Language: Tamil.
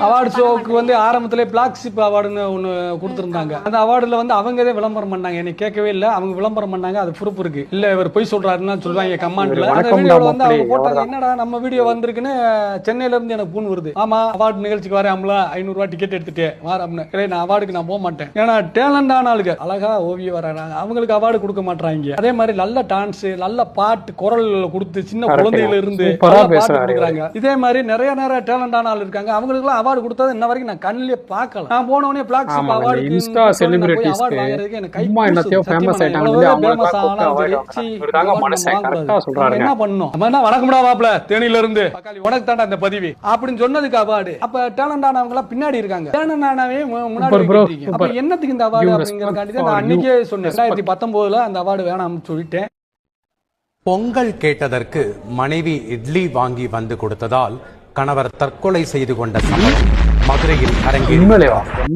அவார்டு ஷோக்கு வந்து ஆரம்பத்திலே பிளாக்ஷிப் அவார்டுன்னு ஒன்று கொடுத்துருந்தாங்க. அந்த அவார்டுல வந்து அவங்க தான் விளம்பரம் பண்ணாங்க. எனக்கு கேட்கவே இல்லை, அவங்க விளம்பரம் பண்ணாங்க. அது ப்ரூஃப் இருக்கு. இல்ல இவர் பொய் சொல்றாருன்னு சொல்லுவாங்க கமெண்ட்ல. அந்த வீடியோல வந்து அவங்க போட்டாங்க, என்னடா நம்ம வீடியோ வந்திருக்குன்னு சென்னையில இருந்து எனக்கு பூன் வருது. ஆமா அவார்டு நிகழ்ச்சிக்கு வரேன்ல, 500 ரூபாய் டிக்கெட் எடுத்துட்டு வரேன். நான் அவார்டுக்கு நான் போக மாட்டேன். ஏன்னா டேலண்டான ஆளுங்க, அழகா ஓவியம் வர்றாங்க, அவங்களுக்கு அவார்டு கொடுக்க மாட்டாங்க. அதே மாதிரி நல்ல டான்ஸ், நல்ல பாட்டு, குரல் கொடுத்து சின்ன குழந்தையில இருந்து கொடுக்குறாங்க. இதே மாதிரி நிறைய நிறைய டேலண்டான ஆள் இருக்காங்க. அவங்களுக்கு எல்லாம் அவார்டு கொடுத்தது இன்ன வரைக்கும் நான் கண்ணிலே பார்க்கல. நான் போன உடனே பிளாக்ஷிப் அவார்டு இன்ஸ்டா செலிபிரிட்டிஸ்க்கு வாங்குறதுக்கு எனக்கு கை என்னத்தையோ ஃபேமஸ் ஆயிட்டாங்க. என்ன பண்ணணும்? வணக்கம்டா மாப்ள, தேனியில இருந்து உனக்கு தாண்டா இந்த பதிவு அப்படின்னு சொன்னதுக்கு அவார்டு. அப்ப டேலண்ட் ஆனவங்க எல்லாம் பின்னாடி இருக்காங்க, டேலண்ட் ஆனவே முன்னாடி. அப்ப என்னத்துக்கு இந்த அவார்டு அப்படிங்கறதுக்காண்டி தான் நான் அன்னைக்கே சொன்னேன். 2019 அந்த அவார்டு வேணாம்னு சொல்லிட்டேன். பொங்கல் கேட்டதற்கு மனைவி இட்லி வாங்கி வந்து கொடுத்ததால் கணவர் தற்கொலை செய்து கொண்ட சம்பவம் மதுரையில் அரங்கேறியது.